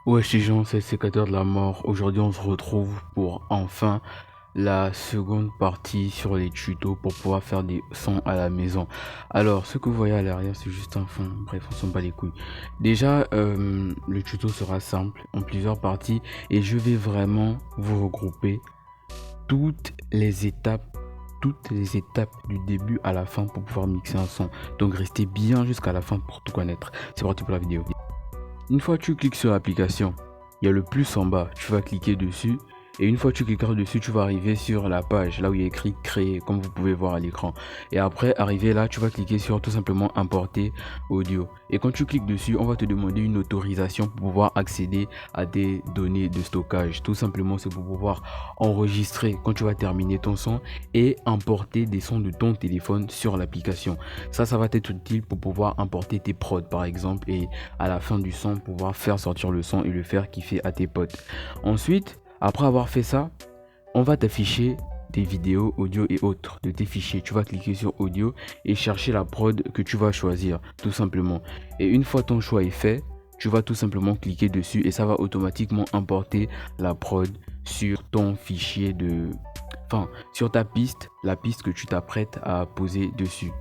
Wesh les gens, c'est le sécateur de la mort. Aujourd'hui on se retrouve pour enfin la seconde partie sur les tutos pour pouvoir faire des sons à la maison. Alors ce que vous voyez à l'arrière c'est juste un fond, bref on s'en bat les couilles. Déjà le tuto sera simple en plusieurs parties et je vais vraiment vous regrouper toutes les étapes du début à la fin pour pouvoir mixer un son. Donc restez bien jusqu'à la fin pour tout connaître. C'est parti pour la vidéo. Une fois que tu cliques sur l'application, il y a le plus en bas, tu vas cliquer dessus et une fois que tu cliqueras dessus, tu vas arriver sur la page là où il y a écrit créer comme vous pouvez voir à l'écran. Et après arriver là, tu vas cliquer sur tout simplement importer audio. Et quand tu cliques dessus, on va te demander une autorisation pour pouvoir accéder à des données de stockage. Tout simplement, c'est pour pouvoir enregistrer quand tu vas terminer ton son et importer des sons de ton téléphone sur l'application. Ça va t'être utile pour pouvoir importer tes prods par exemple et à la fin du son pouvoir faire sortir le son et le faire kiffer à tes potes. Ensuite, après avoir fait ça, on va t'afficher des vidéos, audio et autres de tes fichiers. Tu vas cliquer sur audio et chercher la prod que tu vas choisir tout simplement. Et une fois ton choix est fait, tu vas tout simplement cliquer dessus et ça va automatiquement importer la prod sur ton fichier de... Enfin, sur ta piste, la piste que tu t'apprêtes à poser dessus.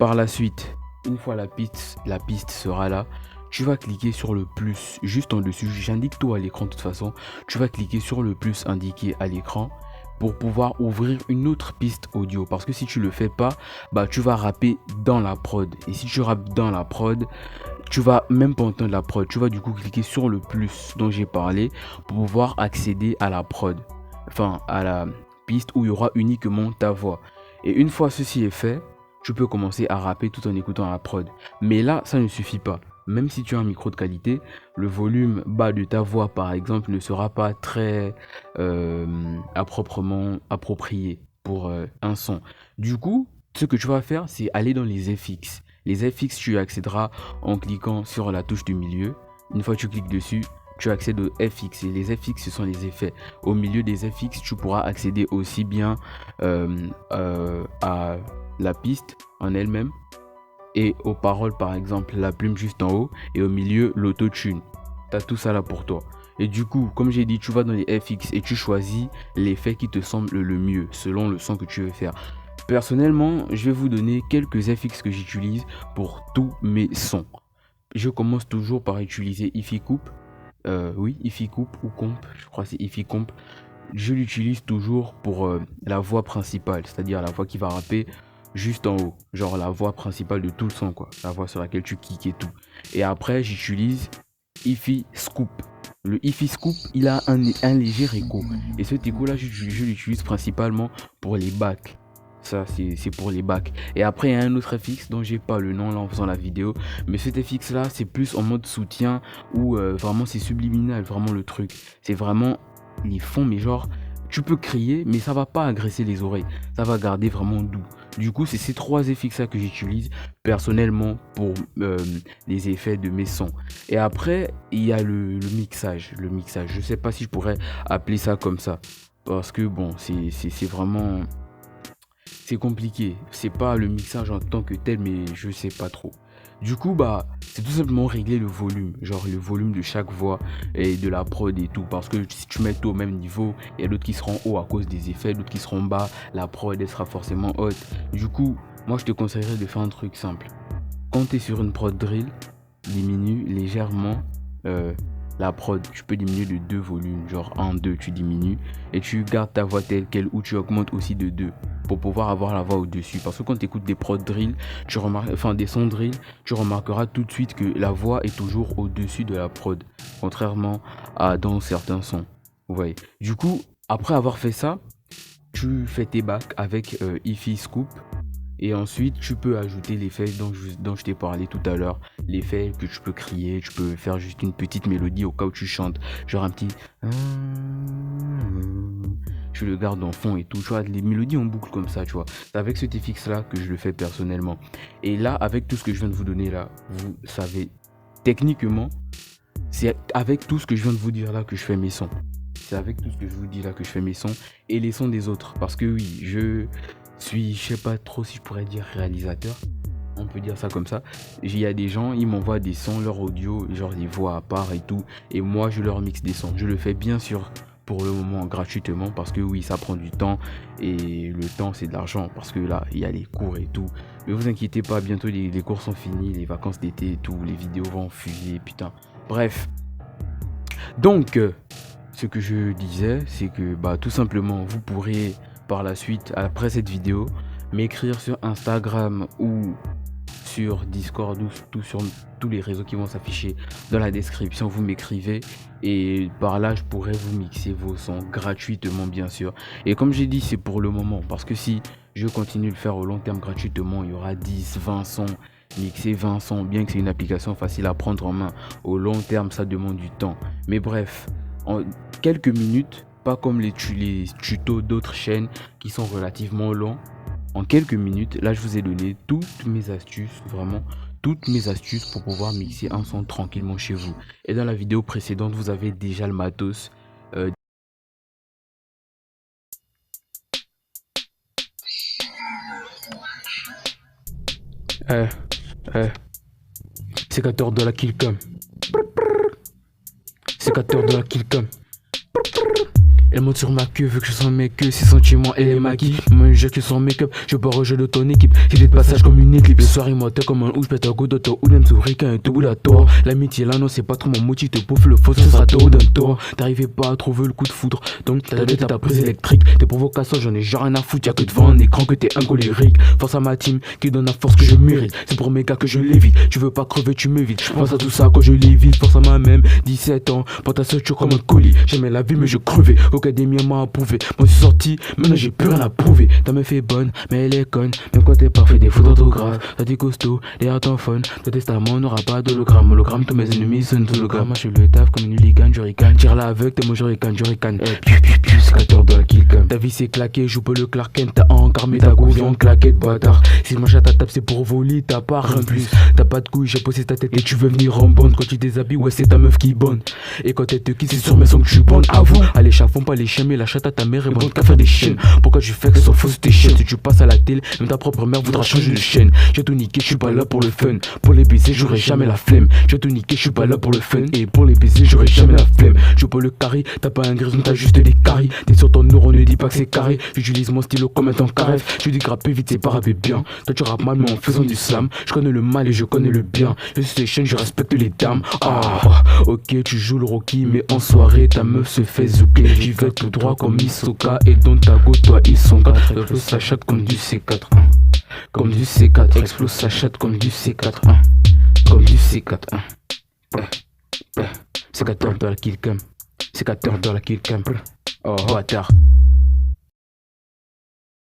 Par la suite, une fois la piste sera là, tu vas cliquer sur le plus juste en dessus. J'indique tout à l'écran de toute façon. Tu vas cliquer sur le plus indiqué à l'écran pour pouvoir ouvrir une autre piste audio. Parce que si tu le fais pas, bah tu vas rapper dans la prod. Et si tu rappes dans la prod, tu vas même pas entendre la prod. Tu vas du coup cliquer sur le plus dont j'ai parlé pour pouvoir accéder à la prod. Enfin, à la piste où il y aura uniquement ta voix. Et une fois ceci est fait, tu peux commencer à rapper tout en écoutant la prod. Mais là, ça ne suffit pas. Même si tu as un micro de qualité, le volume bas de ta voix, par exemple, ne sera pas très proprement approprié pour un son. Du coup, ce que tu vas faire, c'est aller dans les FX. Les FX, tu y accéderas en cliquant sur la touche du milieu. Une fois que tu cliques dessus, tu accèdes aux FX. Et les FX, ce sont les effets. Au milieu des FX, tu pourras accéder aussi bien à la piste en elle-même et aux paroles, par exemple la plume juste en haut et au milieu l'autotune. Tu as tout ça là pour toi. Et du coup, comme j'ai dit, tu vas dans les FX et tu choisis l'effet qui te semble le mieux selon le son que tu veux faire. Personnellement, je vais vous donner quelques FX que j'utilise pour tous mes sons. Je commence toujours par utiliser Hi-Fi Coupe. Oui, Hi-Fi Coupe ou Comp, je crois que c'est Hi-Fi Comp. Je l'utilise toujours pour la voix principale, c'est-à-dire la voix qui va rapper juste en haut, genre la voix principale de tout le son, quoi, la voix sur laquelle tu kicks et tout. Et après, j'utilise Hi-Fi Scoop. Le Hi-Fi Scoop, il a un léger écho. Et cet écho-là, je l'utilise principalement pour les bacs. Ça, c'est pour les bacs. Et après, il y a un autre FX dont j'ai pas le nom là en faisant la vidéo. Mais cet FX là, c'est plus en mode soutien où vraiment c'est subliminal, vraiment le truc. C'est vraiment les fonds, mais genre, tu peux crier, mais ça va pas agresser les oreilles. Ça va garder vraiment doux. Du coup, c'est ces trois FX là que j'utilise personnellement pour les effets de mes sons. Et après, il y a le mixage. Le mixage, je sais pas si je pourrais appeler ça comme ça. Parce que bon, c'est vraiment... C'est compliqué. C'est pas le mixage en tant que tel, mais je sais pas trop. Du coup, bah, c'est tout simplement régler le volume, genre le volume de chaque voix et de la prod et tout. Parce que si tu mets tout au même niveau, il y a d'autres qui seront hauts à cause des effets, d'autres qui seront bas, la prod elle sera forcément haute. Du coup, moi je te conseillerais de faire un truc simple. Quand tu es sur une prod drill, diminue légèrement la prod. Tu peux diminuer de 2 volumes, genre 1, 2, tu diminues et tu gardes ta voix telle quelle ou tu augmentes aussi de 2 pour pouvoir avoir la voix au-dessus. Parce que quand tu écoutes des prod drill, tu remarques, enfin des sons drill, tu remarqueras tout de suite que la voix est toujours au-dessus de la prod, contrairement à dans certains sons. Vous voyez. Du coup, après avoir fait ça, tu fais tes bacs avec Hi-Fi Scoop. Et ensuite, tu peux ajouter l'effet dont je t'ai parlé tout à l'heure. L'effet que tu peux crier, tu peux faire juste une petite mélodie au cas où tu chantes. Genre un petit... Tu le gardes en fond et tout. Tu vois, les mélodies en boucle comme ça, tu vois. C'est avec cet FX là que je le fais personnellement. Et là, avec tout ce que je viens de vous donner là, vous savez, techniquement, c'est avec tout ce que je viens de vous dire là que je fais mes sons. C'est avec tout ce que je vous dis là que je fais mes sons et les sons des autres. Parce que oui, suis, je sais pas trop si je pourrais dire réalisateur. On peut dire ça comme ça. Il y a des gens, ils m'envoient des sons, leur audio, genre des voix à part et tout. Et moi, je leur mixe des sons. Je le fais bien sûr pour le moment gratuitement parce que oui, ça prend du temps. Et le temps, c'est de l'argent parce que là, il y a les cours et tout. Mais vous inquiétez pas, bientôt les cours sont finis, les vacances d'été et tout. Les vidéos vont fuser, putain. Bref. Donc, ce que je disais, c'est que bah, tout simplement, vous pourrez par la suite, après cette vidéo, m'écrire sur Instagram ou sur Discord ou sur tous les réseaux qui vont s'afficher dans la description. Vous m'écrivez et par là je pourrais vous mixer vos sons gratuitement bien sûr. Et comme j'ai dit, c'est pour le moment parce que si je continue de le faire au long terme gratuitement, il y aura 10, 20 sons, mixer 20 sons, bien que c'est une application facile à prendre en main. Au long terme, ça demande du temps. Mais bref, en quelques minutes, pas comme les tutos d'autres chaînes qui sont relativement longs. En quelques minutes, là je vous ai donné toutes mes astuces, vraiment toutes mes astuces pour pouvoir mixer un son tranquillement chez vous. Et dans la vidéo précédente, vous avez déjà le matos. Sécateur de la Killcam. Sécateur de la Killcam. Elle monte sur ma queue, veut que je sente mes queues, ses sentiments, elle est maquille. Moi je que son make-up, je pars au jeu de ton équipe. C'est des passages comme une éclipse. Le soir il monte comme un ouche, pète un go d'auto, ou même souris qu'un tout bout à toi. L'amitié là non c'est pas trop mon motif, te bouffe le faux, ce sera tôt d'un toi. T'arrivais pas à trouver le coup de foudre, donc t'as ta prise électrique. Tes provocations j'en ai genre rien à foutre, y'a que devant un écran que t'es un colérique. Force à ma team qui donne la force que je mérite. C'est pour mes gars que je l'évite, tu veux pas crever tu m'évites. Je pense à tout ça quand je l'évite, force à ma même 17 ans, pour ta structure comme un colis. J'aimais la vie mais je crevais, aucun des miens m'a approuvé. Moi je suis sorti, maintenant j'ai plus rien à prouver. Ta meuf est bonne, mais elle est conne. Même quand t'es parfait, des fautes d'orthographe. Toi t'es costaud, les ton phone. Ton testament n'aura pas d'hologramme. Hologramme, tous mes ennemis sont hologrammes. Moi je le taf comme une hooligan, je ricane. Tire la aveugle, t'es mon je ricane. Piu, scatter de la killcam. Ta vie c'est claqué, joue pas le Clark Kent. T'as encarmé ta gouvion, claquette bâtard. Si je mange à ta table, c'est pour voler, t'as pas rien de plus. T'as pas de couilles, j'ai posé ta tête et tu veux venir en bande. Quand tu déshabilles, ouais, c'est ta meuf qui bonne. Et quand elle te quitte, c'est sur mes sons que tu bonnes. Avant, allez, chafons pas les chiens, mais la chatte à ta mère est bonne qu'à faire des chaînes. Pourquoi tu fais que ça fausse tes chaînes? Si tu passes à la télé, même ta propre mère voudra changer de chaîne. J'ai tout niqué, je suis pas là pour le fun. Pour les baisers, j'aurai jamais la flemme. J'ai tout niqué, je suis pas là pour le fun. Et pour les baisers, j'aurai jamais la flemme. Je pas le carré, t'as pas un grison, t'as juste des caries. T'es sur ton euro, ne dis pas que c'est carré. J'utilise mon stylo comme un temps carref. Je dis grapper vite, c'est pas rapper bien. Toi tu rappes mal, mais en faisant du slam. Je connais le mal et je connais le bien. Je suis les chaînes, je respecte les dames. Ah, ok, tu joues le Rocky, mais en soirée, ta meuf se fait zouker. J'y vais tout droit comme Hisoka. Et dans ta go, toi, ils sont 4. Explose sa chatte comme du C4. Comme du C4. Explose sa chatte comme du C4. Comme du C4. Sécateur de la killcam. Sécateur de la killcam. Oh, bâtard.